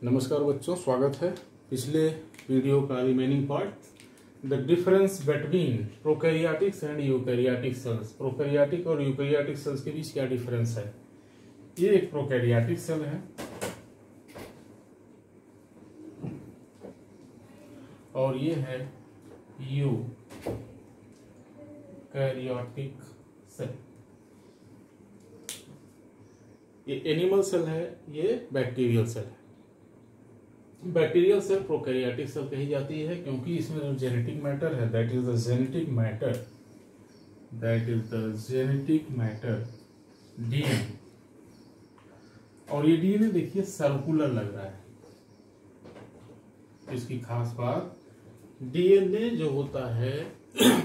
नमस्कार बच्चों, स्वागत है पिछले वीडियो का remaining part. The difference between prokaryotics and eukaryotic cells. Prokaryotic और यूकैरियोटिक सेल्स के बीच क्या डिफरेंस है। ये एक प्रोकैरियोटिक सेल है और ये है यूकैरियोटिक सेल। ये एनिमल सेल है, ये बैक्टीरियल सेल है। बैक्टीरियल सेल प्रोकैरियोटिक सेल कही जाती है क्योंकि इसमें जो जेनेटिक मैटर है that is the genetic matter DNA. और ये डीएनए देखिए सर्कुलर लग रहा है। इसकी खास बात, डीएनए जो होता है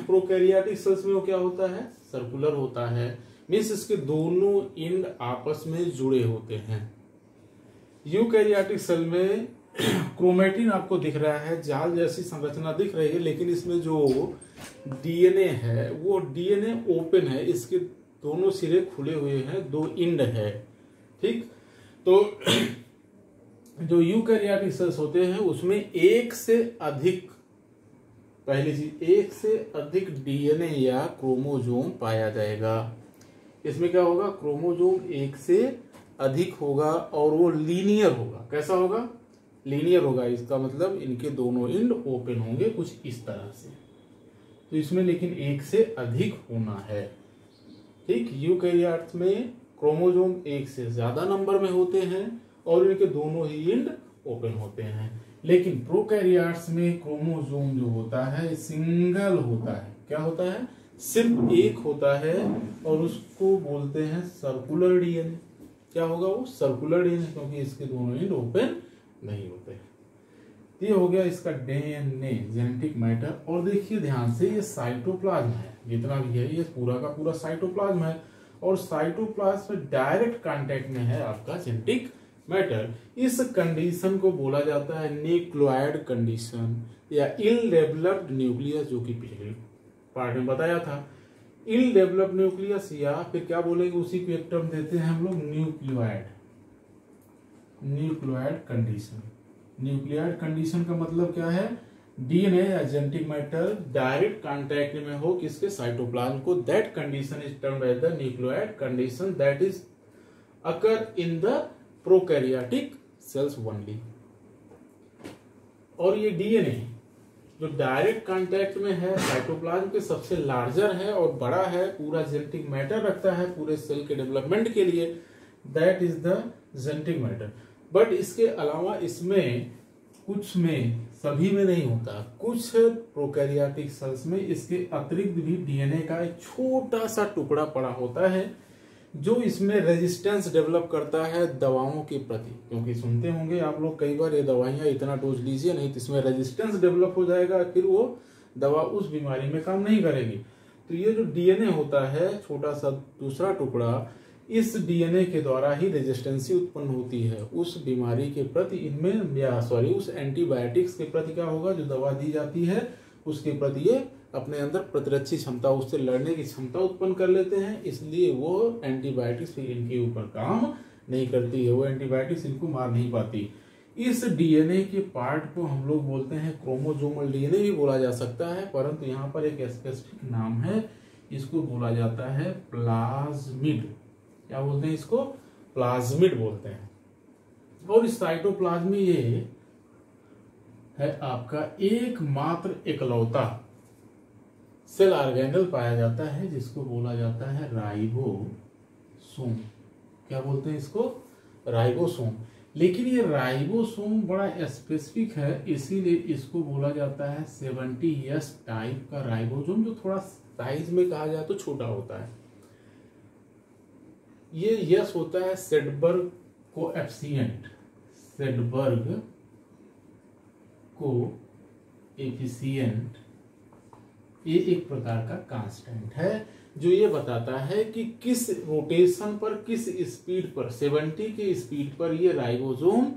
प्रोकैरियोटिक सेल्स में वो क्या होता है, सर्कुलर होता है। मीन्स इसके दोनों एंड आपस में जुड़े होते हैं। यूकैरियोटिक सेल में क्रोमेटिन आपको दिख रहा है, जाल जैसी संरचना दिख रही है, लेकिन इसमें जो डीएनए है वो डीएनए ओपन है। इसके दोनों सिरे खुले हुए हैं, दो एंड है। ठीक, तो जो यूकैरियोटिक सेल्स होते हैं उसमें एक से अधिक, पहली चीज, एक से अधिक डीएनए या क्रोमोजोम पाया जाएगा। इसमें क्या होगा, क्रोमोजोम एक से अधिक होगा और वो लीनियर होगा। कैसा होगा, लीनियर होगा। इसका मतलब इनके दोनों एंड ओपन होंगे कुछ इस तरह से। तो इसमें लेकिन एक से अधिक होना है। ठीक, यूकैरियोट्स में क्रोमोजोम एक से ज्यादा नंबर में होते हैं और इनके दोनों ही एंड ओपन होते हैं। लेकिन प्रोकैरियोट्स में क्रोमोजोम जो होता है सिंगल होता है। क्या होता है, सिर्फ एक होता है और उसको बोलते हैं सर्कुलर डीएनए। क्या होगा वो, सर्कुलर डीएनए, क्योंकि इसके दोनों एंड ओपन नहीं होते। ये हो गया इसका डीएनए, जेनेटिक मैटर। और देखिए ध्यान से, ये साइटोप्लाज्म है, जितना भी है ये पूरा का पूरा साइटोप्लाज्म है। और साइटोप्लाज्म में डायरेक्ट कांटेक्ट में है आपका जेनेटिक मैटर। इस कंडीशन को बोला जाता है न्यूक्लियोइड कंडीशन या इल डेवलप्ड न्यूक्लियस, जो कि पिछले पार्ट में बताया था। इल डेवलप्ड न्यूक्लियस या फिर क्या बोलेंगे, उसी को एक टर्म देते हैं हम लोग न्यूक्लियोइड कंडीशन। न्यूक्लियोइड कंडीशन का मतलब क्या है, डीएनए या जेनेटिक मैटर डायरेक्ट कांटेक्ट में हो किसके, साइटोप्लाज्म को। That condition is termed as the nucleoid condition that is occur in the prokaryotic cells only. और ये डीएनए जो डायरेक्ट कांटेक्ट में है साइटोप्लाज्म के, सबसे लार्जर है और बड़ा है, पूरा जेनेटिक मैटर रखता है पूरे सेल के डेवलपमेंट के लिए। That is the genetic matter. But इसके अलावा इसमें कुछ में, सभी में नहीं होता, कुछ प्रोकैरियोटिक सेल्स में इसके अतिरिक्त भी डीएनए का एक छोटा सा टुकड़ा पड़ा होता है जो इसमें रेजिस्टेंस डेवलप करता है दवाओं के प्रति। क्योंकि सुनते होंगे आप लोग कई बार, ये दवाइयां इतना डोज लीजिए नहीं तो इसमें रेजिस्टेंस डेवलप हो जाएगा, फिर वो दवा उस बीमारी में काम नहीं करेगी। तो ये जो डीएनए होता है, छोटा सा दूसरा टुकड़ा, इस डीएनए के द्वारा ही रेजिस्टेंसी उत्पन्न होती है उस बीमारी के प्रति। इनमें या उस एंटीबायोटिक्स के प्रति क्या होगा, जो दवा दी जाती है उसके प्रति ये अपने अंदर प्रतिरक्षी क्षमता, उससे लड़ने की क्षमता उत्पन्न कर लेते हैं। इसलिए वो एंटीबायोटिक्स फिर इनके ऊपर काम नहीं करती है, वो एंटीबायोटिक्स इनको मार नहीं पाती। इस डीएनए के पार्ट को हम लोग बोलते हैं क्रोमोजोमल डीएनए भी बोला जा सकता है, परंतु यहाँ पर एक स्पेसिफिक नाम है, इसको बोला जाता है प्लाज्मिड। क्या बोलते हैं इसको, प्लाज्मिड बोलते हैं। और इस साइटोप्लाज्म में ये है आपका एकमात्र इकलौता सेल ऑर्गेनेल पाया जाता है जिसको बोला जाता है राइबोसोम। क्या बोलते हैं इसको, राइबोसोम। लेकिन ये राइबोसोम बड़ा स्पेसिफिक है, इसीलिए इसको बोला जाता है 70S टाइप का राइबोसोम, जो थोड़ा साइज में कहा जाए तो छोटा होता है। ये यस होता है सेडबर्ग कोएफिशिएंट, सेडबर्ग कोएफिशिएंट। ये एक प्रकार का कांस्टेंट है जो ये बताता है कि किस रोटेशन पर, किस स्पीड पर, 70 के स्पीड पर ये राइबोसोम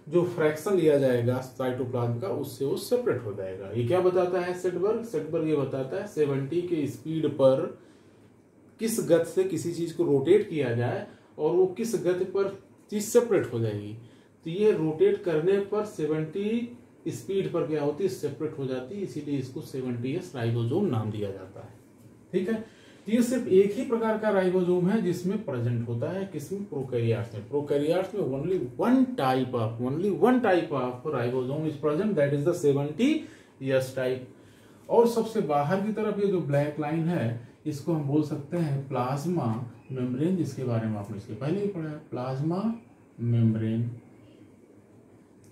जो फ्रैक्शन लिया जाएगा साइटोप्लाज्म का, उससे वो सेपरेट हो जाएगा। ये क्या बताता है सेडबर्ग ये बताता है 70 के स्पीड पर किस गति से किसी चीज को रोटेट किया जाए और वो किस गति पर चीज सेपरेट हो जाएगी। तो ये रोटेट करने पर 70 स्पीड पर क्या होती है, सेपरेट हो जाती है, इसीलिए इसको 70s राइबोसोम नाम दिया जाता है। ठीक है, तो ये सिर्फ एक ही प्रकार का राइबोसोम है जिसमें प्रेजेंट होता है, किसमें, प्रोकैरियोट्स में। प्रोकैरियोट्स में only one type of ribosome is present, that is the 70s type. और सबसे बाहर की तरफ ये जो ब्लैक लाइन है इसको हम बोल सकते हैं प्लाज्मा मेम्ब्रेन, जिसके बारे में आपने इसके पहले ही पढ़ा है, प्लाज्मा मेम्ब्रेन।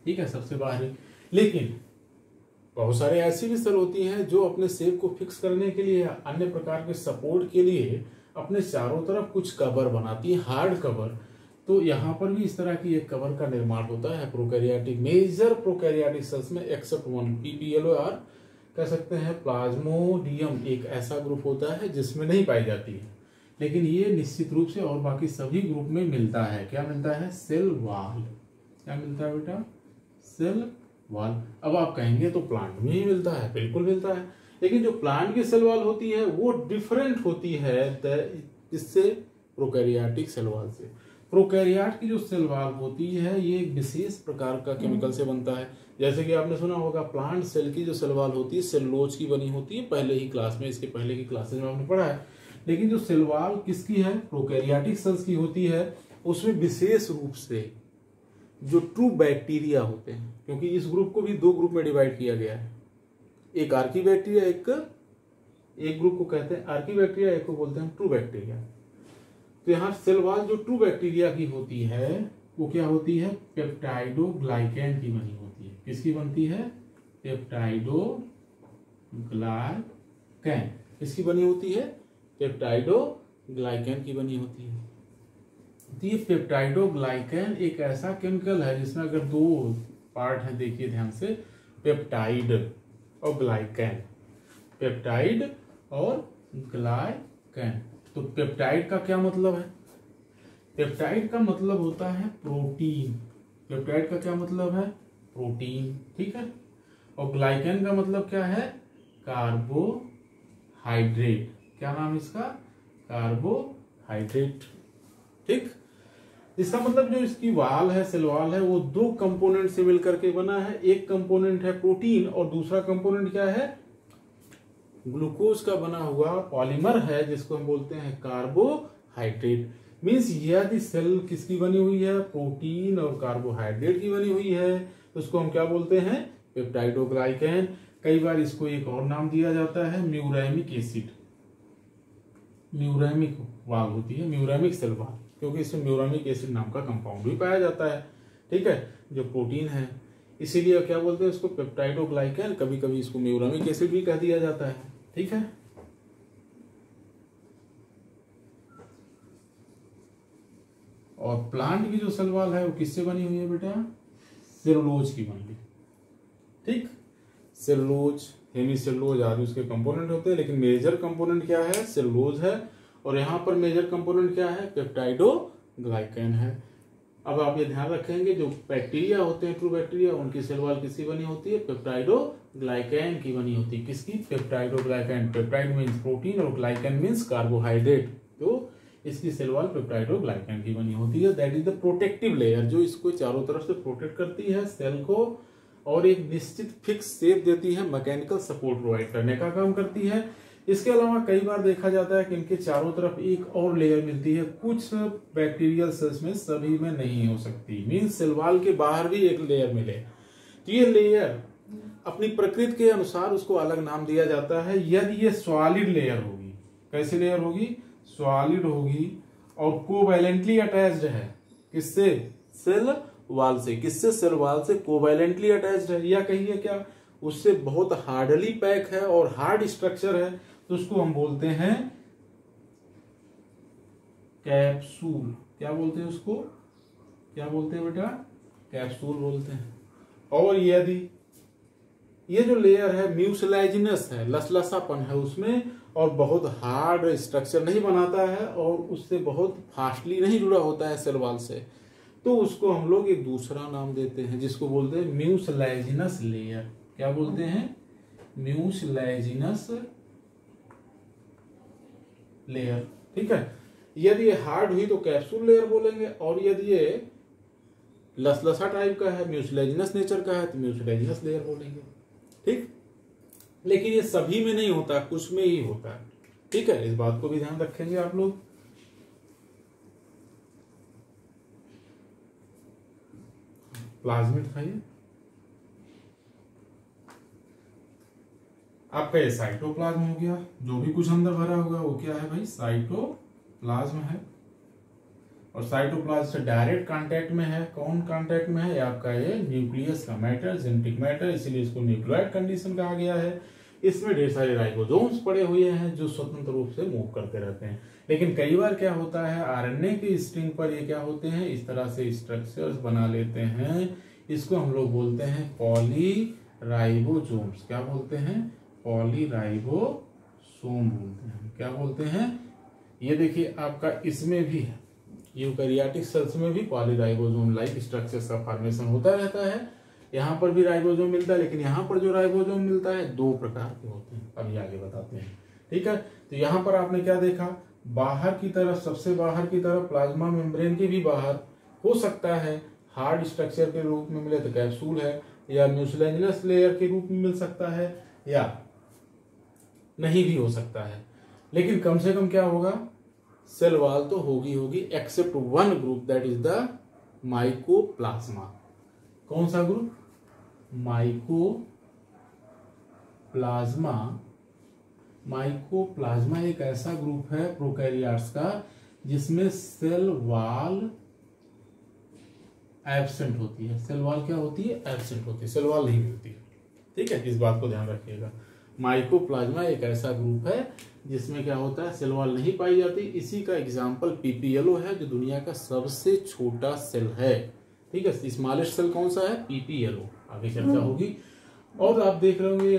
ठीक है, सबसे बाहरी। लेकिन बहुत सारे ऐसी भी सेल होती हैं जो अपने शेप को फिक्स करने के लिए, अन्य प्रकार के सपोर्ट के लिए अपने चारों तरफ कुछ कवर बनाती है, हार्ड कवर। तो यहाँ पर भी इस तरह की एक कवर का निर्माण होता है प्रोकैरियोटिक, मेजर प्रोकैरियोटिक सेल्स में, एक्सेप्ट वन, PPLOR कह सकते हैं। प्लाज्मोडियम एक ऐसा ग्रुप होता है जिसमें नहीं पाई जाती है, लेकिन ये निश्चित रूप से और बाकी सभी ग्रुप में मिलता है। क्या मिलता है, सेल वॉल। क्या मिलता है बेटा, सेल वॉल। अब आप कहेंगे तो प्लांट में ही मिलता है, बिल्कुल मिलता है, लेकिन जो प्लांट की सेल वॉल होती है वो डिफरेंट होती है इससे, प्रोकैरियोटिक सेल वॉल से। प्रोकैरियोट की जो सेल वॉल होती है ये एक विशेष प्रकार का केमिकल से बनता है। जैसे कि आपने सुना होगा प्लांट सेल की जो सेल वॉल होती है सेलुलोज की बनी होती है, पहले ही क्लास में, इसके पहले की क्लासेज में आपने पढ़ा है। लेकिन जो सेल वॉल किसकी है, प्रोकैरियोटिक सेल्स की होती है, उसमें विशेष रूप से जो ट्रू बैक्टीरिया होते हैं, क्योंकि इस ग्रुप को भी दो ग्रुप में डिवाइड किया गया है, एक आर्की बैक्टीरिया, एक ग्रुप को कहते हैं आर्की बैक्टीरिया, एक को बोलते हैं ट्रू बैक्टीरिया। तो यहाँ सेल वॉल जो ट्रू बैक्टीरिया की होती है वो क्या होती है, पेप्टाइडोग्लाइकैन की बनी होती है। किसकी बनती है, पेप्टाइडोग्लाइकैन, किसकी बनी होती है, पेप्टाइडोग्लाइकैन की बनी होती है। तो ये पेप्टाइडोग्लाइकैन एक ऐसा केमिकल है जिसमें अगर दो पार्ट है, देखिए ध्यान से, पेप्टाइड और ग्लाइकैन, पेप्टाइड और ग्लाइकैन। तो पेप्टाइड का क्या मतलब है, पेप्टाइड का मतलब होता है प्रोटीन। पेप्टाइड का क्या मतलब है, प्रोटीन। ठीक है, और ग्लाइकैन का मतलब क्या है, कार्बोहाइड्रेट। क्या नाम इसका, कार्बोहाइड्रेट। ठीक, इसका मतलब जो इसकी वाल है, सेल वाल है, वो दो कंपोनेंट से मिलकर के बना है। एक कंपोनेंट है प्रोटीन और दूसरा कंपोनेंट क्या है, ग्लूकोज का बना हुआ पॉलीमर है जिसको हम बोलते हैं कार्बोहाइड्रेट। मीन्स यदि सेल किसकी बनी हुई है, प्रोटीन और कार्बोहाइड्रेट की बनी हुई है, तो उसको हम क्या बोलते हैं, पेप्टाइडोग्लाइकैन। कई बार इसको एक और नाम दिया जाता है, म्यूरैमिक एसिड। म्यूरैमिक वाल होती है, म्यूरैमिक सेल वाल, क्योंकि इसमें म्यूरैमिक एसिड नाम का कंपाउंड भी पाया जाता है। ठीक है, जो प्रोटीन है, इसीलिए क्या बोलते हैं इसको, पेप्टाइडोग्लाइकैन। कभी कभी इसको म्यूरैमिक एसिड भी कह दिया जाता है। ठीक है, और प्लांट की जो सेल वॉल है वो किससे बनी हुई है बेटा, सेलुलोज की बनी है। ठीक, सेलुलोज, हेमीसेलुलोज आदि उसके कंपोनेंट होते हैं, लेकिन मेजर कंपोनेंट क्या है, सेलुलोज है। और यहाँ पर मेजर कंपोनेंट क्या है, पेप्टाइडोग्लाइकैन है। अब आप ये ध्यान रखेंगे, जो बैक्टीरिया होते हैं, ट्रू बैक्टीरिया, उनकी सेल वॉल किसकी बनी होती है, पेप्टाइडोग्लाइकैन की बनी होती है। किसकी, पेप्टाइडोग्लाइकैन। पेप्टाइड मीन्स प्रोटीन और ग्लाइकैन मीन्स कार्बोहाइड्रेट, तो इसकी सेल वॉल पेप्टाइडोग्लाइकैन की बनी होती है। That is the protective layer, जो इसको चारों तरफ से प्रोटेक्ट करती है सेल को, और एक निश्चित फिक्स शेप देती है, मैकेनिकल सपोर्ट प्रोवाइड करने का काम करती है। इसके अलावा कई बार देखा जाता है कि इनके चारों तरफ एक और लेयर मिलती है, कुछ बैक्टीरियल सेल्स में, सभी में नहीं हो सकती। मीन्स सेल वॉल के बाहर भी एक लेयर मिले, तो ये लेयर अपनी प्रकृति के अनुसार उसको अलग नाम दिया जाता है। यदि ये सॉलिड लेयर होगी, कैसी लेयर होगी, सॉलिड होगी, और कोवैलेंटली अटैच्ड है, किससे, सेल वॉल से। किससे, सेल वॉल से कोवैलेंटली अटैच्ड है, या कहिए क्या, उससे बहुत हार्डली पैक है और हार्ड स्ट्रक्चर है, तो उसको हम बोलते हैं कैप्सूल। क्या बोलते हैं उसको, क्या बोलते हैं बेटा, कैप्सूल बोलते हैं। और यदि ये जो लेयर है म्यूसिलेजिनस है, लसलसापन है उसमें, और बहुत हार्ड स्ट्रक्चर नहीं बनाता है, और उससे बहुत फास्टली नहीं जुड़ा होता है सेल वॉल से, तो उसको हम लोग एक दूसरा नाम देते हैं, जिसको बोलते हैं म्यूसिलेजिनस लेयर। क्या बोलते हैं, म्यूसिलेजिनस लेयर। ठीक है, यदि ये हार्ड हुई तो कैप्सूल लेयर बोलेंगे, और यदि ये लसलसा टाइप का है, म्यूसिलेजिनस नेचर का है तो म्यूसिलेजिनस लेयर बोलेंगे। ठीक, लेकिन ये सभी में नहीं होता, कुछ में ही होता है। ठीक है, इस बात को भी ध्यान रखेंगे आप लोग। प्लाज्मिड खाइए। आपका ये साइटोप्लाज्म हो गया, जो भी कुछ अंदर भरा होगा वो क्या है भाई, साइटोप्लाज्म है। और साइटोप्लाज्म से डायरेक्ट कांटेक्ट में है, कौन कांटेक्ट में है, आपका ये न्यूक्लियस का मैटर, जेनेटिक मैटर, इसीलिए इसको न्यूक्लियोइड कंडीशन कहा गया है। इसमें ढेर सारे राइबोसोम्स पड़े हुए हैं जो स्वतंत्र रूप से मूव करते रहते हैं। लेकिन कई बार क्या होता है, आरएनए की स्ट्रिंग पर ये क्या होते हैं, इस तरह से स्ट्रक्चर्स बना लेते हैं। इसको हम लोग बोलते हैं पॉलीराइबोसोम्स। क्या बोलते हैं, पॉलीराइबोसोम बोलते हैं। क्या बोलते हैं, ये देखिए आपका इसमें भी है, यूकैरियोटिक सेल्स में भी पॉलीराइबोसोम लाइक स्ट्रक्चर्स का फॉर्मेशन होता रहता है। यहाँ पर भी राइबोसोम मिलता है, लेकिन यहाँ पर जो राइबोसोम मिलता है दो प्रकार के होते हैं, अभी आगे बताते हैं। ठीक है, तो यहाँ पर आपने क्या देखा, बाहर की तरफ, सबसे बाहर की तरफ प्लाज्मा मेम्ब्रेन के भी बाहर हो सकता है हार्ड स्ट्रक्चर के रूप में मिले तो कैप्सूल है, या म्यूसिलेजिनस लेयर के रूप में मिल सकता है, या नहीं भी हो सकता है। लेकिन कम से कम क्या होगा, सेल वॉल तो होगी except one group, that is the mycoplasma. कौन सा ग्रुप, माइकोप्लाज्मा। माइकोप्लाज्मा एक ऐसा ग्रुप है प्रोकैरियोट्स का जिसमें सेल वॉल एब्सेंट होती है। सेल वॉल क्या होती है, एब्सेंट होती है, सेल वॉल नहीं मिलती है। ठीक है, इस बात को ध्यान रखिएगा। माइकोप्लाज्मा एक ऐसा ग्रुप है जिसमें क्या होता है, सेल वॉल नहीं पाई जाती। इसी का एग्जाम्पल पीपीएलओ है, जो दुनिया का सबसे छोटा सेल है। ठीक है, स्मॉलेस्ट सेल कौन सा है, पीपीएलओ, आगे चर्चा होगी। और आप देख रहे होंगे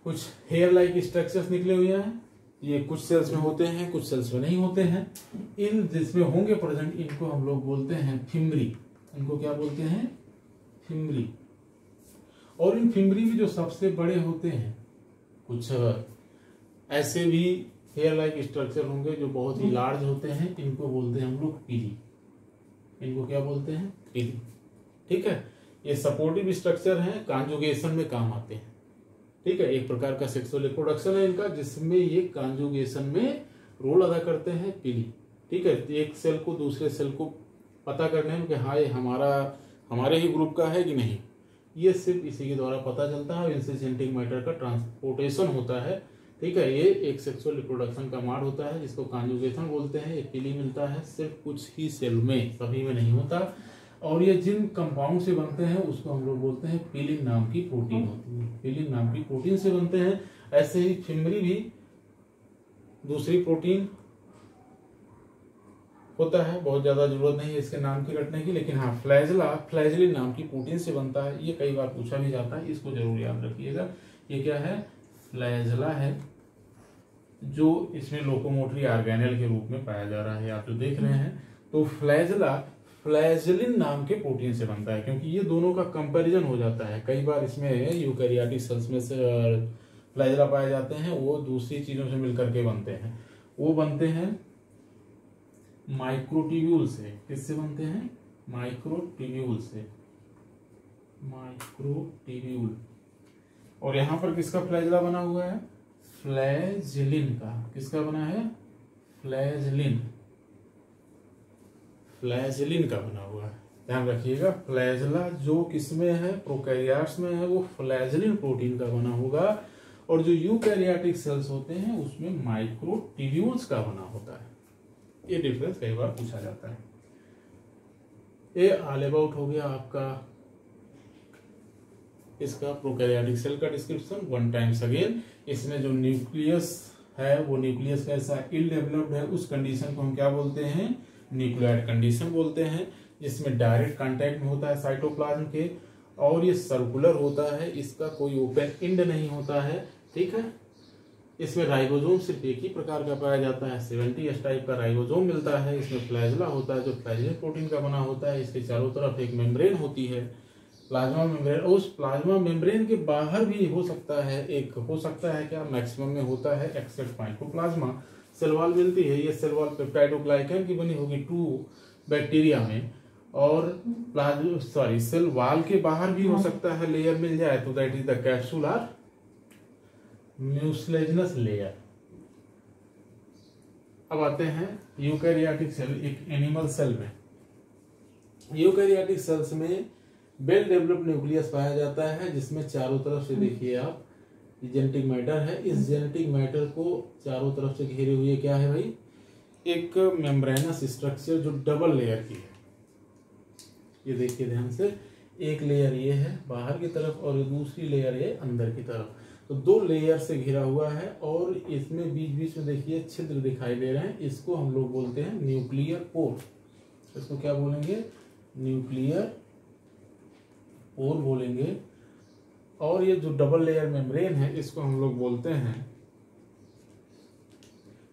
कुछ हेयर लाइक स्ट्रक्चर्स निकले हुए हैं, ये कुछ सेल्स में होते हैं, कुछ सेल्स में नहीं होते हैं। इन जिसमें होंगे प्रेजेंट, इनको हम लोग बोलते हैं फिम्बरी। इनको क्या बोलते हैं, फिम्बरी। और इन फिम्बरी में जो सबसे बड़े होते हैं, कुछ ऐसे भी हेयर लाइक स्ट्रक्चर होंगे जो बहुत ही लार्ज होते हैं, इनको बोलते हैं हम लोग पीली। इनको क्या बोलते हैं, पीली। ठीक है, ये सपोर्टिव स्ट्रक्चर हैं, कॉन्जुगेशन में काम आते हैं। ठीक है, एक प्रकार का सेक्सुअल रिप्रोडक्शन है इनका, जिसमें ये कॉन्जुगेशन में रोल अदा करते हैं पीली। ठीक है, एक सेल को दूसरे सेल को पता करने में कि हाँ ये हमारे ही ग्रुप का है कि नहीं, ये सिर्फ इसी के द्वारा पता चलता है। इनसे जेनेटिक मैटर का ट्रांसपोर्टेशन होता है। ठीक है, ये एक सेक्सुअल रिप्रोडक्शन का मार्ग होता है जिसको कॉन्जुगेशन बोलते हैं। ये पीली मिलता है सिर्फ कुछ ही सेल में, सभी में नहीं होता। और ये जिन कंपाउंड से बनते हैं उसको हम लोग बोलते हैं पीलिन नाम की प्रोटीन होती है। पीलिन नाम की प्रोटीन से बनते हैं। ऐसे ही फिम्बरी भी दूसरी प्रोटीन होता है, बहुत ज्यादा जरूरत नहीं है इसके नाम की रटने की, लेकिन हाँ फ्लैजेलिन नाम की प्रोटीन से बनता है। ये कई बार पूछा भी जाता है, इसको जरूर याद रखिएगा। ये क्या है, फ्लैजला है, जो इसमें लोकोमोटरी ऑर्गेनेल के रूप में पाया जा रहा है, आप जो देख रहे हैं। तो फ्लैजला फ्लैजेलिन नाम के प्रोटीन से बनता है, क्योंकि ये दोनों का कंपैरिजन हो जाता है। कई बार इसमें यूकैरियोटिक सेल्स में से फ्लैजला पाए जाते हैं, वो दूसरी चीजों से मिलकर के बनते हैं। वो बनते हैं माइक्रोट्यूब्यूल से। किससे बनते हैं, माइक्रोट्यूब्यूल से, माइक्रोट्यूब्यूल। और यहां पर किसका फ्लैजला बना हुआ है, फ्लैजेलिन का। किसका बना है, फ्लैजेलिन, फ्लैजेलिन का बना हुआ है। ध्यान रखिएगा, फ्लैजला जो किसमें है, प्रोकैरियोट्स में है, वो फ्लैजेलिन प्रोटीन का बना होगा। और जो यूकैरियोटिक सेल्स होते हैं उसमें माइक्रोट्यूब्यूल्स का बना होता है। ये डिफरेंस कई बार पूछा जाता है। ये ऑल अबाउट हो गया आपका इसका प्रोकैरियोटिक सेल का डिस्क्रिप्शन। वन टाइम्स अगेन, इसमें जो न्यूक्लियस है वो न्यूक्लियस कैसा इल डेवलप्ड है, उस कंडीशन को हम क्या बोलते हैं, न्यूक्लियोइड कंडीशन बोलते हैं, जिसमें डायरेक्ट कांटेक्ट में होता है साइटोप्लाज्म के। और ये सर्कुलर होता है, इसका कोई ओपन एंड नहीं होता है। ठीक है, इसमें राइबोसोम सिर्फ एक ही प्रकार का पाया जाता है, 70S टाइप का राइबोसोम मिलता है। इसमें फ्लैजला होता है जो फ्लैजेलिन प्रोटीन का बना होता है। इसके चारों तरफ एक मेम्ब्रेन होती है, प्लाज्मा मेम्ब्रेन। उस प्लाज्मा मेम्ब्रेन के बाहर भी हो सकता है, एक हो सकता है क्या, मैक्सिमम में होता है एक्सेप्ट माइकोप्लाज्मा। सेल वॉल मिलती है, ये सेल वॉल पेप्टाइडोग्लाइकन की बनी होगी 2 बैक्टीरिया में, और सेल वाल के बाहर भी हो सकता है लेयर मिल जाए, तो that is the capsular mucilaginous layer. अब आते हैं यूकैरियोटिक सेल, एक एनिमल सेल में। यूकैरियोटिक सेल्स में वेल डेवलप्ड न्यूक्लियस पाया जाता है, जिसमें चारों तरफ से देखिए आप जेनेटिक मैटर है। इस जेनेटिक मैटर को चारों तरफ से घेरे हुए क्या है भाई, एक मेम्ब्रेनस स्ट्रक्चर जो डबल लेयर की है। ये देखिए ध्यान से, एक लेयर ये है बाहर की तरफ और दूसरी लेयर ये अंदर की तरफ, तो दो लेयर से घिरा हुआ है। और इसमें बीच बीच में देखिए छिद्र दिखाई दे रहे हैं, इसको हम लोग बोलते हैं न्यूक्लियर पोर। इसको क्या बोलेंगे, न्यूक्लियर पोर बोलेंगे। और ये जो डबल लेयर मेम्ब्रेन है इसको हम लोग बोलते हैं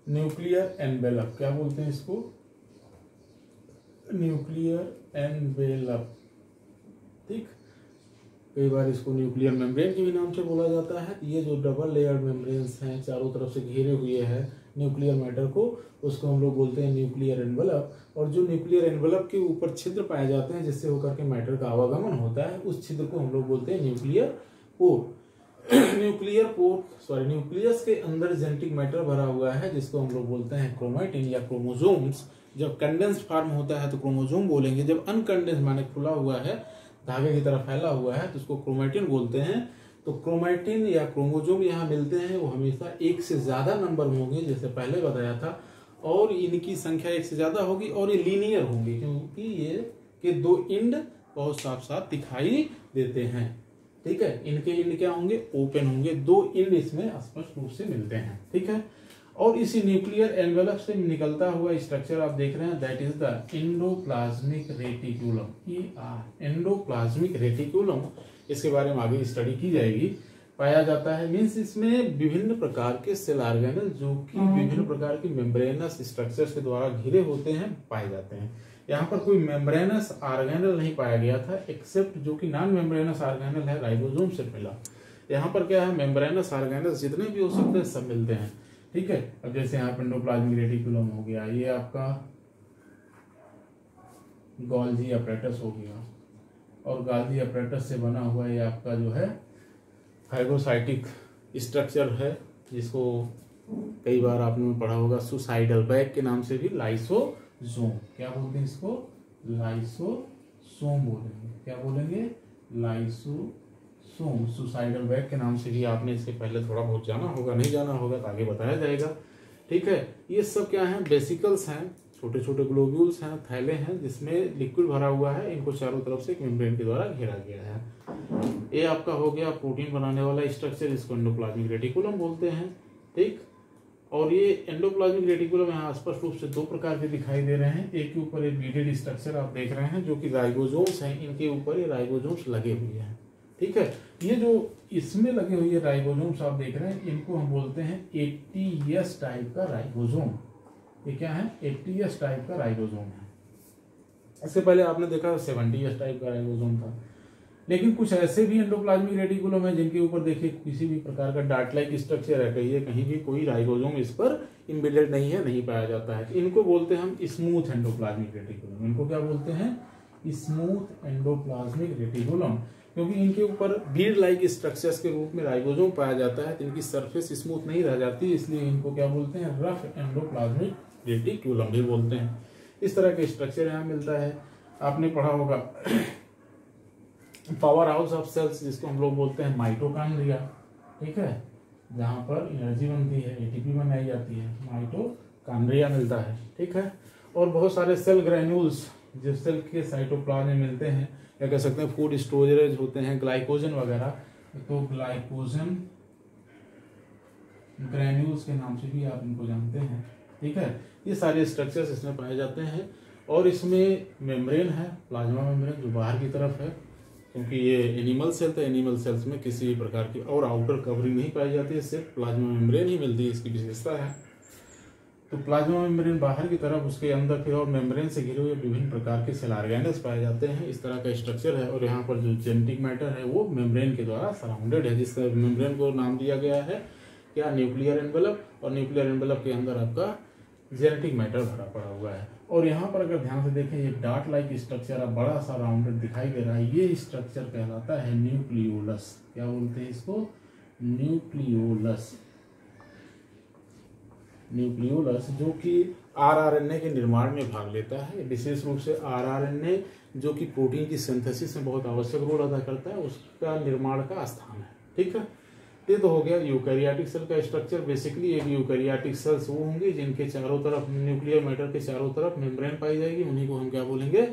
न्यूक्लियर एनवेलप। क्या बोलते हैं इसको, न्यूक्लियर एनवेलप। ठीक, कई बार इसको न्यूक्लियर मेम्ब्रेन के भी नाम से बोला जाता है। ये जो डबल लेयर मेम्ब्रेन्स हैं चारों तरफ से घेरे हुए हैं न्यूक्लियर मैटर को, उसको हम लोग बोलते हैं न्यूक्लियर एनवेलप। और जो न्यूक्लियर एनवेलप के ऊपर छिद्र पाए जाते हैं जिससे होकर के मैटर का आवागमन होता है, उस छिद्र को हम लोग बोलते हैं न्यूक्लियर पोर। न्यूक्लियस के अंदर जेनेटिक मैटर भरा हुआ है जिसको हम लोग बोलते हैं क्रोमैटिन या क्रोमोसोम्स। जब कंडेंस फॉर्म होता है तो क्रोमोसोम बोलेंगे, जब अनकंडेंस माने खुला हुआ है, धागे की तरह फैला हुआ है, तो उसको क्रोमैटिन बोलते हैं। तो क्रोमैटिन या क्रोमोसोम यहाँ मिलते हैं, वो हमेशा एक से ज्यादा नंबर होंगे जैसे पहले बताया था, और इनकी संख्या एक से ज्यादा होगी और ये लीनियर होंगे क्योंकि ये के दो इंड बहुत साफ साफ दिखाई देते हैं। ठीक है, इनके इंड क्या होंगे, ओपन होंगे, दो इंड इसमें स्पष्ट रूप से मिलते हैं। ठीक है, और इसी न्यूक्लियर एनवेलप से निकलता हुआ स्ट्रक्चर आप देख रहे हैं, that is the endoplasmic reticulum. Endoplasmic reticulum, इसके बारे में आगे स्टडी की जाएगी। पाया जाता है मीन्स इसमें विभिन्न प्रकार के सेल ऑर्गेनल जो कि विभिन्न प्रकार की मेम्ब्रेनस स्ट्रक्चर्स के द्वारा घिरे होते हैं पाए जाते हैं। यहाँ पर कोई मेम्ब्रेनस ऑर्गेनल नहीं पाया गया था, एक्सेप्ट जो कि नॉन मेम्ब्रेनस ऑर्गेनल है राइबोसोम से मिला। यहाँ पर क्या है, मेम्ब्रेनस ऑर्गेनल जितने भी हो सकते हैं सब मिलते हैं। ठीक है, अब जैसे यहाँ एंडोप्लाज्मिक रेटिकुलम हो गया, ये आपका गोल्जी अपरेटस हो गया, और गोल्जी अपरेटस से बना हुआ ये आपका जो है फाइब्रोसाइटिक स्ट्रक्चर है, जिसको कई बार आपने पढ़ा होगा सुसाइडल बैग के नाम से भी लाइसोसोम। क्या बोलते हैं इसको, लाइसोसोम बोलेंगे। क्या बोलेंगे, लाइसोसोम। सुसाइडल बैग के नाम से भी आपने इससे पहले थोड़ा बहुत जाना होगा, नहीं जाना होगा तो आगे बताया जाएगा। ठीक है, ये सब क्या है, बेसिकल्स हैं, छोटे छोटे ग्लोब्यूल्स हैं, थैले हैं जिसमें लिक्विड भरा हुआ है। इनको चारों तरफ से एक मेम्ब्रेन के द्वारा घेरा गया है। ये आपका हो गया प्रोटीन बनाने वाला स्ट्रक्चर, इसको एंडोप्लाज्मिक रेटिकुलम बोलते हैं। ठीक, और ये एंडोप्लाज्मिक रेटिकुलम यहाँ स्पष्ट रूप से दो प्रकार के दिखाई दे रहे हैं। एक के ऊपर एक बीडेड स्ट्रक्चर आप देख रहे हैं जो कि राइबोसोम्स हैं, इनके ऊपर ये राइबोसोम्स लगे हुए हैं। ठीक है, ये जो इसमें लगे हुए राइबोसोम्स आप देख रहे हैं, इनको हम बोलते हैं 80S टाइप का राइबोसोम। ये क्या है, 80S टाइप का राइबोसोम है। इससे पहले आपने देखा 70S टाइप का राइबोसोम था। लेकिन कुछ ऐसे भी एंडोप्लाज्मिक रेटिकुलम है जिनके ऊपर देखिए किसी भी प्रकार का डार्ट लाइक स्ट्रक्चर है, कहीं भी कोई राइबोसोम इस पर इम्बेडेड नहीं है, नहीं पाया जाता है। इनको बोलते हैं हम स्मूथ एंडोप्लाज्मिक रेटिकुलम। इनको क्या बोलते हैं, स्मूथ एंडोप्लाज्मिक रेटिकुलम, क्योंकि इनके ऊपर बीड लाइक स्ट्रक्चर्स के रूप में राइबोसोम पाया जाता है, तो इनकी सरफेस स्मूथ नहीं रह जाती, इसलिए इनको क्या बोलते हैं, रफ एंडोप्लाज्मिक रेटिकुलम भी बोलते हैं। इस तरह के स्ट्रक्चर यहाँ मिलता है। आपने पढ़ा होगा पावर हाउस ऑफ सेल्स, जिसको हम लोग बोलते हैं माइटोकॉन्ड्रिया। ठीक है, जहाँ पर एनर्जी बनती है, एटीपी बनाई जाती है, माइटोकॉन्ड्रिया मिलता है। ठीक है, और बहुत सारे सेल ग्रैन्यूल्स जो सेल के साइटोप्लाज्म में मिलते हैं, या कह सकते हैं फूड स्टोरेज होते हैं, ग्लाइकोजन वगैरह, तो ग्लाइकोजन ग्रैन्यूल्स के नाम से भी आप इनको जानते हैं। ठीक है, ये सारे स्ट्रक्चर्स इसमें पाए जाते हैं। और इसमें मेम्ब्रेन है, प्लाज्मा मेम्ब्रेन, जो बाहर की तरफ है, क्योंकि ये एनिमल सेल था, एनिमल सेल्स में किसी भी प्रकार की और आउटर कवरिंग नहीं पाई जाती है, सिर्फ प्लाज्मा मेम्ब्रेन ही मिलती है, इसकी विशेषता है। तो प्लाज्मा मेम्ब्रेन बाहर की तरफ, उसके अंदर फिर और मेम्ब्रेन से घिरे हुए विभिन्न प्रकार के सेल ऑर्गेनल्स पाए जाते हैं। इस तरह का स्ट्रक्चर है, और यहाँ पर जो जेनेटिक मैटर है वो मेम्ब्रेन के द्वारा सराउंडेड है, जिस मेम्ब्रेन को नाम दिया गया है क्या, न्यूक्लियर एनवेलप। और न्यूक्लियर एनवेलप के अंदर आपका जेनेटिक मैटर भरा पड़ा हुआ है। और यहाँ पर अगर ध्यान से देखें, ये डार्ट लाइक स्ट्रक्चर अब बड़ा सा राउंडेड दिखाई दे रहा है, ये स्ट्रक्चर कहलाता है न्यूक्लियोलस। क्या बोलते हैं इसको? न्यूक्लियोलस। न्यूक्लियोलस जो कि आरआरएनए के निर्माण में भाग लेता है, विशेष रूप से आरआरएनए जो कि प्रोटीन की सिंथेसिस में बहुत आवश्यक रोल अदा करता है, उसका निर्माण का स्थान है। ठीक है, ये तो हो गया यूकैरियोटिक सेल का स्ट्रक्चर। बेसिकली एक यूकैरियोटिक सेल्स वो होंगे जिनके चारों तरफ, न्यूक्लियर मैटर के चारों तरफ मेम्ब्रेन पाई जाएगी, उन्हीं को हम क्या बोलेंगे?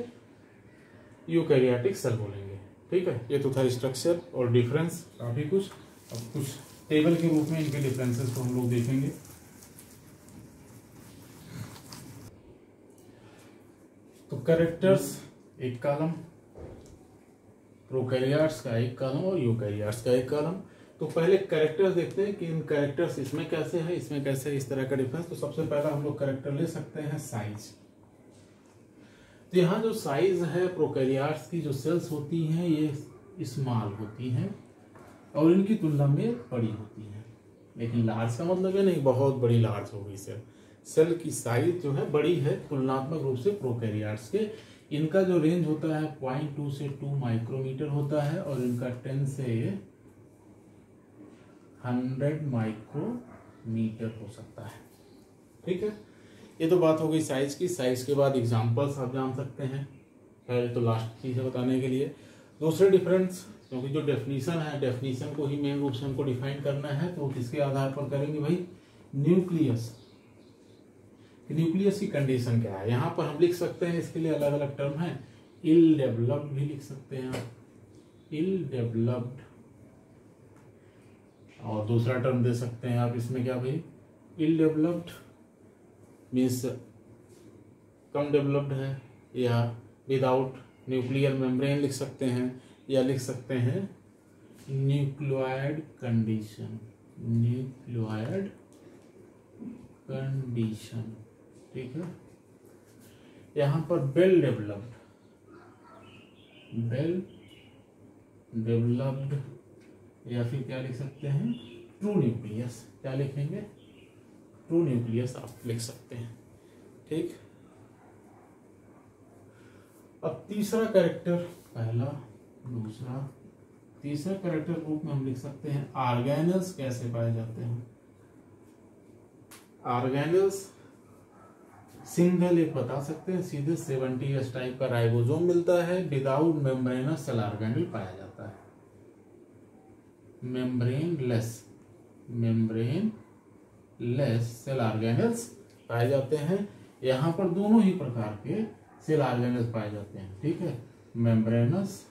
यूकैरियोटिक सेल बोलेंगे। ठीक है, ये तो था स्ट्रक्चर और डिफरेंस काफी कुछ। अब कुछ टेबल के रूप में इनके डिफरेंसेस को हम लोग देखेंगे। तो कैरेक्टर्स एक कॉलम, प्रोकैरियोट्स का एक कॉलम और यूकैरियोट्स का एक कॉलम। तो पहले कैरेक्टर्स देखते हैं कि इन कैरेक्टर्स इसमें कैसे है, इसमें कैसे है, इस तरह का डिफरेंस। तो सबसे पहला हम लोग कैरेक्टर ले सकते हैं साइज। तो यहाँ जो साइज है प्रोकैरियोट्स की, जो सेल्स होती हैं ये स्मॉल होती हैं और इनकी तुलना में बड़ी होती हैं। लेकिन लार्ज का मतलब है नहीं बहुत बड़ी लार्ज हो गई सेल। सेल की साइज जो है बड़ी है तुलनात्मक रूप से प्रोकैरियोट्स के। इनका जो रेंज होता है 0.2 से 2 माइक्रोमीटर होता है और इनका 10 से 100 माइक्रोमीटर हो सकता है। ठीक है, ये तो बात हो गई साइज की। साइज के बाद एग्जांपल्स आप जान सकते हैं, पहले तो लास्ट चीज बताने के लिए। दूसरे डिफरेंस, क्योंकि जो डेफिनेशन है, डेफिनेशन को ही मेन रूप से हमको डिफाइन करना है, तो किसके आधार पर करेंगे भाई? न्यूक्लियस। न्यूक्लियस की कंडीशन क्या है? यहाँ पर हम लिख सकते हैं, इसके लिए अलग अलग टर्म है। इल डेवलप्ड भी लिख सकते हैं आप, इल डेवलप्ड। और दूसरा टर्म दे सकते हैं आप इसमें क्या भाई? इल डेवलप्ड मीन्स कम डेवलप्ड है, या विदाउट न्यूक्लियर मेम्ब्रेन लिख सकते हैं, या लिख सकते हैं न्यूक्लियोइड कंडीशन, न्यूक्लियोइड कंडीशन। ठीक है, यहां पर वेल डेवलप्ड, वेल डेवलप्ड, या फिर क्या लिख सकते हैं? True nucleus. क्या लिखेंगे? ट्रू न्यूक्लियस आप लिख सकते हैं। ठीक, अब तीसरा कैरेक्टर, पहला दूसरा तीसरा कैरेक्टर ग्रुप में हम लिख सकते हैं ऑर्गेनेल्स कैसे पाए जाते हैं। ऑर्गेनेल्स सिंगल एक बता सकते हैं, सीधे 70S टाइप का राइबोसोम मिलता है, विदाउट मेम्ब्रेनस सेल ऑर्गेनेल पाया जाता है। मेम्ब्रेन लेस सेल ऑर्गेनेल्स पाए जाते हैं। यहाँ पर दोनों ही प्रकार के सेल ऑर्गेनेल्स पाए जाते हैं। ठीक है, membranous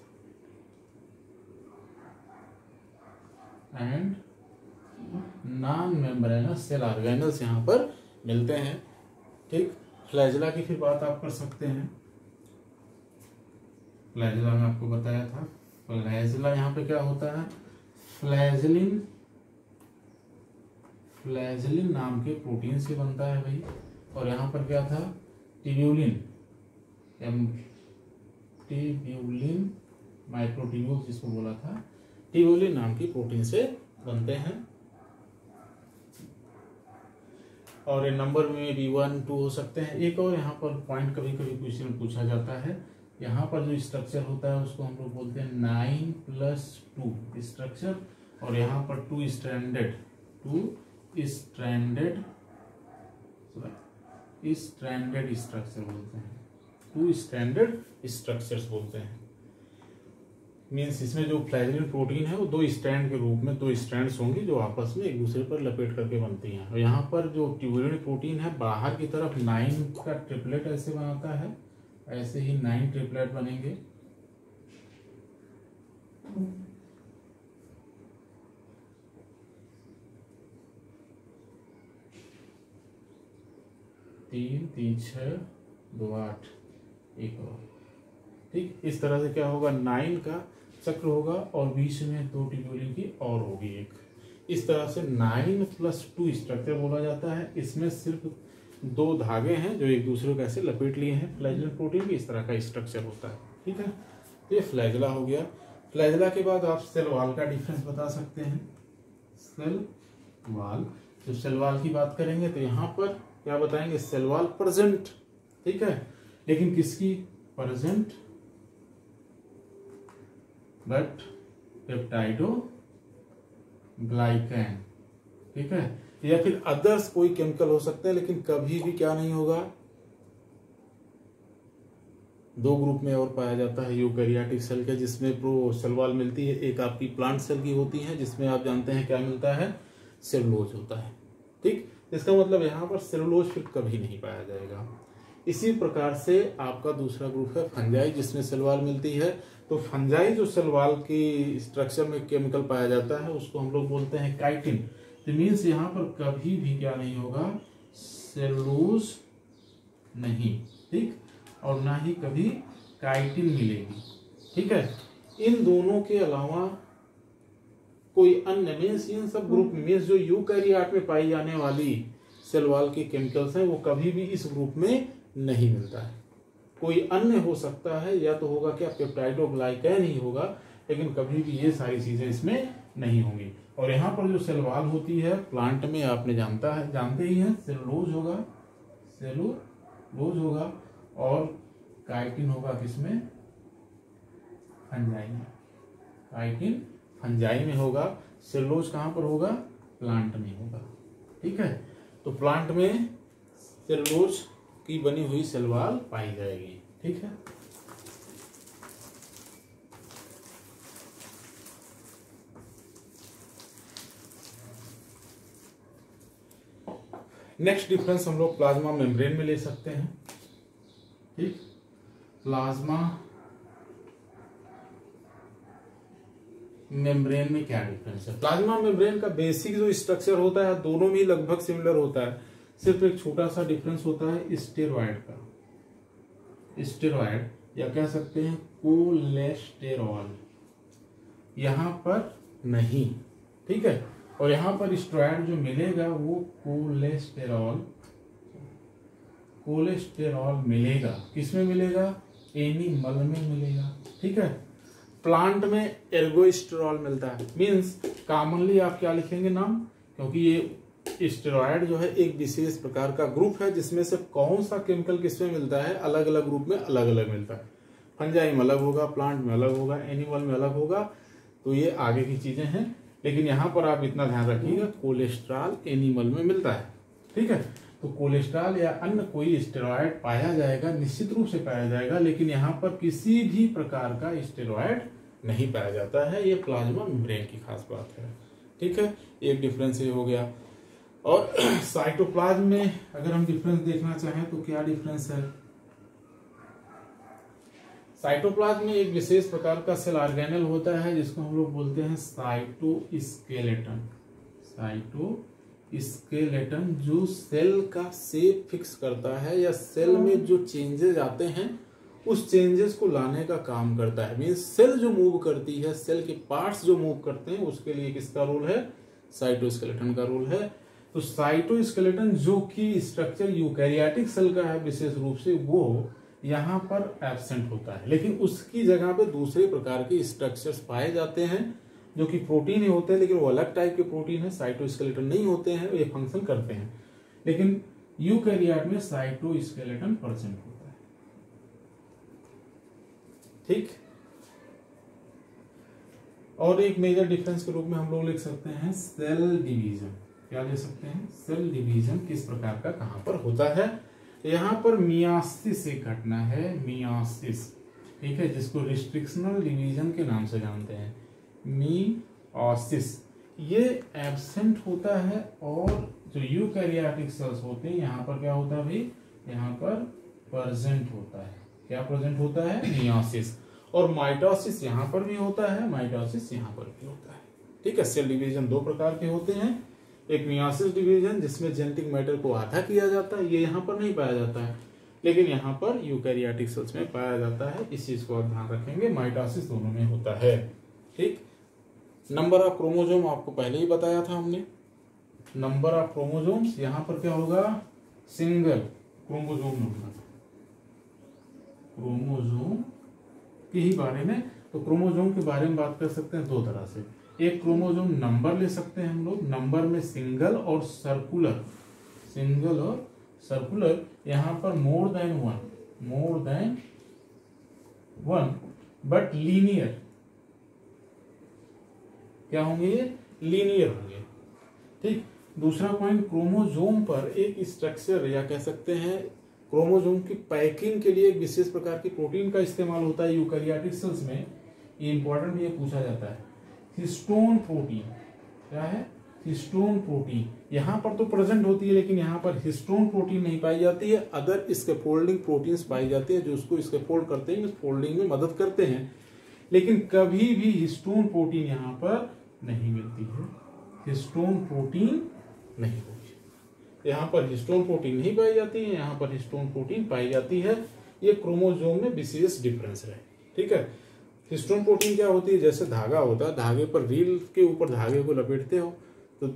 and non membranous cell organelles यहाँ पर मिलते हैं। ठीक, फ्लैजिला की फिर बात आप कर सकते हैं। फ्लैजिला में आपको बताया था, फ्लैजिला यहाँ पे क्या होता है? फ्लैजिलिन नाम के प्रोटीन से बनता है भाई। और यहाँ पर क्या था? ट्यूब्यूलिन, ट्यूब्यूलिन माइक्रोट्यूब्यूल्स जिसको बोला था, ट्यूब्यूलिन नाम की प्रोटीन से बनते हैं। और ये नंबर में भी 1, 2 हो सकते हैं। एक और यहाँ पर पॉइंट कभी कभी क्वेश्चन पूछा जाता है, यहाँ पर जो स्ट्रक्चर होता है उसको हम लोग बोलते हैं 9+2 स्ट्रक्चर। और यहाँ पर 2 स्ट्रैंडेड स्ट्रक्चर बोलते हैं, 2 स्ट्रैंडेड स्ट्रक्चर्स बोलते हैं। मीन्स इसमें जो फ्लैजिलिन प्रोटीन है वो 2 स्ट्रैंड के रूप में 2 स्ट्रैंड्स होंगी जो आपस में एक दूसरे पर लपेट करके बनती हैं। और यहाँ पर जो ट्यूब्यूलिन प्रोटीन है बाहर की तरफ 9 का ट्रिपलेट ऐसे बनाता है, ऐसे ही 9 ट्रिपलेट बनेंगे। तीन 3 6 2 8 एक और। ठीक, इस तरह से क्या होगा? 9 का चक्र होगा और बीच में 2 ट्यूब्यूलिन की और होगी एक। इस तरह से 9+2 स्ट्रक्चर बोला जाता है। इसमें सिर्फ 2 धागे हैं जो एक दूसरे को ऐसे लपेट लिए हैं। फ्लैजिलिन प्रोटीन भी इस तरह का स्ट्रक्चर होता है। ठीक है, ये फ्लैजिला हो गया। फ्लैजिला के बाद आप सेल वॉल का डिफरेंस बता सकते हैं। सेल वॉल, जब सेल वॉल की बात करेंगे तो यहाँ पर क्या बताएंगे, सेल वॉल प्रेजेंट, ठीक है। लेकिन किसकी प्रेजेंट, बट पेप्टाइडोग्लाइकैन, ठीक है। या फिर अदर्स कोई केमिकल हो सकते हैं, लेकिन कभी भी क्या नहीं होगा, दो ग्रुप में और पाया जाता है यूकैरियोटिक सेल के, जिसमें प्रो सेल वॉल मिलती है। एक आपकी प्लांट सेल की होती है, जिसमें आप जानते हैं क्या मिलता है, सेलुलोज होता है, ठीक। इसका मतलब यहाँ पर सेलुलोज फिर कभी नहीं पाया जाएगा। इसी प्रकार से आपका दूसरा ग्रुप है फंजाई, जिसमें सेल वॉल मिलती है। तो फंजाई जो सेल वॉल की स्ट्रक्चर में केमिकल पाया जाता है, उसको हम लोग बोलते हैं काइटिन। तो मीन्स यहाँ पर कभी भी क्या नहीं होगा, सेलुलोज नहीं, ठीक, और ना ही कभी काइटिन मिलेगी, ठीक है। इन दोनों के अलावा कोई अन्य मीन्स इन सब ग्रुप मीन्स जो यूकैरियोट में पाई जाने वाली सेल वॉल के केमिकल्स हैं, वो कभी भी इस ग्रुप में नहीं मिलता है। कोई अन्य हो सकता है, या तो होगा क्या, पेप्टाइडोग्लाइकैन ही होगा, लेकिन कभी भी ये सारी चीजें इसमें नहीं होंगी। और यहाँ पर जो सेल वॉल होती है प्लांट में, आपने जानते ही हैं, सेलुलोज होगा और काइटिन होगा किसमें, फंजाई में। काइटिन फंजाई में होगा, सेलुलोज कहाँ पर होगा, प्लांट में होगा, ठीक है। तो प्लांट में सेलुलोज की बनी हुई सेल वॉल पाई जाएगी, ठीक है। नेक्स्ट डिफरेंस हम लोग प्लाज्मा मेम्ब्रेन में ले सकते हैं, ठीक। प्लाज्मा मेम्ब्रेन में क्या डिफरेंस है। प्लाज्मा मेम्ब्रेन का बेसिक जो स्ट्रक्चर होता है दोनों में लगभग सिमिलर होता है, सिर्फ एक छोटा सा डिफरेंस होता है स्टेरॉयड का, स्टेरॉयड या कह सकते हैं कोलेस्टेरॉल, यहां पर नहीं, ठीक है। और यहां पर स्टेरॉयड जो मिलेगा वो कोलेस्टेरॉल मिलेगा। किसमें मिलेगा, एनिमल में मिलेगा, ठीक है। प्लांट में एर्गोस्टेरॉल मिलता है। मींस कॉमनली आप क्या लिखेंगे नाम, क्योंकि ये स्टेरॉयड जो है एक विशेष प्रकार का ग्रुप है, जिसमें से कौन सा केमिकल किसमें मिलता है, अलग अलग ग्रुप में अलग अलग मिलता है। फंजाई में अलग होगा, प्लांट में अलग होगा, एनिमल में अलग होगा। तो ये आगे की चीजें हैं, लेकिन यहाँ पर आप इतना ध्यान रखिएगा, कोलेस्ट्रॉल एनिमल में मिलता है, ठीक है। तो कोलेस्ट्रॉल या अन्य कोई स्टेरॉयड पाया जाएगा, निश्चित रूप से पाया जाएगा, लेकिन यहाँ पर किसी भी प्रकार का स्टेरॉयड नहीं पाया जाता है। ये प्लाज्मा मेम्ब्रेन की खास बात है, ठीक है। एक डिफरेंस ये हो गया। और साइटोप्लाज्म में अगर हम डिफरेंस देखना चाहें तो क्या डिफरेंस है। साइटोप्लाज्म में एक विशेष प्रकार का सेल ऑर्गेनेल होता है, जिसको हम लोग बोलते हैं साइटोस्केलेटन। साइटोस्केलेटन जो सेल का शेप फिक्स करता है, या सेल में जो चेंजेस आते हैं उस चेंजेस को लाने का काम करता है। मींस सेल जो मूव करती है, सेल के पार्ट्स जो मूव करते हैं, उसके लिए किसका रोल है, साइटोस्केलेटन का रोल है। तो साइटोस्केलेटन जो कि स्ट्रक्चर यूकैरियोटिक सेल का है विशेष रूप से, वो यहाँ पर एब्सेंट होता है, लेकिन उसकी जगह पे दूसरे प्रकार के स्ट्रक्चर्स पाए जाते हैं जो कि प्रोटीन ही होते हैं, लेकिन वो अलग टाइप के प्रोटीन है, साइटोस्केलेटन नहीं होते हैं, ये फंक्शन करते हैं। लेकिन यूकैरियोट में साइटोस्केलेटन प्रेजेंट होता है, ठीक। और एक मेजर डिफरेंस के रूप में हम लोग लिख सकते हैं सेल डिवीजन। क्या ले सकते हैं, सेल डिवीजन किस प्रकार का कहां पर होता है। यहाँ पर मियासिस एक घटना है, मियासिस, ठीक है, जिसको रिस्ट्रिक्शनल डिवीजन के नाम से जानते हैं। मियासिस ये एब्सेंट होता है, और जो यूकैरियोटिक सेल्स होते हैं यहाँ पर क्या होता है भाई, यहाँ पर प्रेजेंट होता है। क्या प्रेजेंट होता है, मियासिस। और माइटोसिस यहाँ पर भी होता है, माइटोसिस यहाँ पर भी होता है, ठीक है। सेल डिवीजन दो प्रकार के होते हैं, एक मियासिस डिवीजन जिसमें जेनेटिक मैटर को आधा किया जाता है, ये यहाँ पर नहीं पाया जाता है, लेकिन यहाँ पर यूकैरियोटिक सेल्स में पाया जाता है। इस चीज को आप ध्यान रखेंगे, माइटोसिस दोनों में होता है, ठीक। नंबर ऑफ क्रोमोजोम आपको पहले ही बताया था हमने, नंबर ऑफ क्रोमोजोम्स यहाँ पर क्या होगा, सिंगल क्रोमोजोम नंबर, क्रोमोजोम के ही बारे में। तो क्रोमोजोम के बारे में बात कर सकते हैं दो तरह से, एक क्रोमोजोम नंबर ले सकते हैं हम लोग, नंबर में सिंगल और सर्कुलर, सिंगल और सर्कुलर, यहाँ पर more than one but linear, क्या होंगे ये? लीनियर होंगे। ठीक। दूसरा पॉइंट, क्रोमोजोम पर एक स्ट्रक्चर या कह सकते हैं क्रोमोजोम की पैकिंग के लिए एक विशेष प्रकार की प्रोटीन का इस्तेमाल होता है यूकैरियोटिक सेल्स में। ये इंपॉर्टेंट भी पूछा जाता है। हिस्टोन प्रोटीन, क्या है? हिस्टोन प्रोटीन यहाँ पर तो प्रेजेंट होती है, लेकिन यहाँ पर हिस्टोन प्रोटीन नहीं पाई जाती है। अदर स्कैफोल्डिंग प्रोटीन्स पाई जाती है जो उसको स्कैफोल्ड करते हैं, फोल्डिंग में मदद करते हैं, लेकिन कभी भी हिस्टोन प्रोटीन यहाँ पर नहीं मिलती है। हिस्टोन प्रोटीन नहीं होगी, यहाँ पर हिस्टोन प्रोटीन नहीं पाई जाती है, यहाँ पर हिस्टोन प्रोटीन पाई जाती है। ये क्रोमोजोम में विशेष डिफरेंस है। ठीक है। हिस्टोन प्रोटीन क्या होती है? जैसे धागा होता है, धागे पर रील के ऊपर धागे को लपेटते हो, तो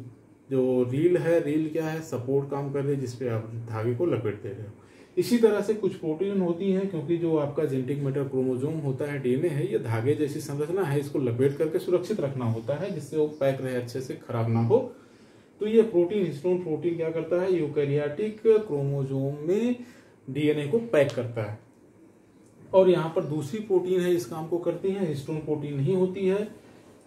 जो रील है, रील क्या है? सपोर्ट काम कर रही है जिसपे आप धागे को लपेटते रहे हो। इसी तरह से कुछ प्रोटीन होती हैं, क्योंकि जो आपका जेनेटिक मैटर क्रोमोजोम होता है, डीएनए है, ये धागे जैसी संरचना है, इसको लपेट करके सुरक्षित रखना होता है जिससे वो पैक रहे, अच्छे से खराब ना हो। तो ये प्रोटीन, हिस्टोन प्रोटीन क्या करता है? यूकैरियोटिक क्रोमोजोम में डीएनए को पैक करता है। और यहाँ पर दूसरी प्रोटीन है इस काम को करती है, हिस्टोन प्रोटीन नहीं होती है,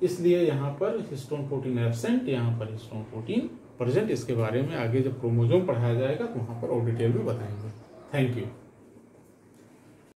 इसलिए यहाँ पर हिस्टोन प्रोटीन एब्सेंट, यहाँ पर हिस्टोन प्रोटीन प्रेजेंट। इसके बारे में आगे जब क्रोमोजोम पढ़ाया जाएगा तो वहाँ पर और डिटेल में बताएंगे। Thank you.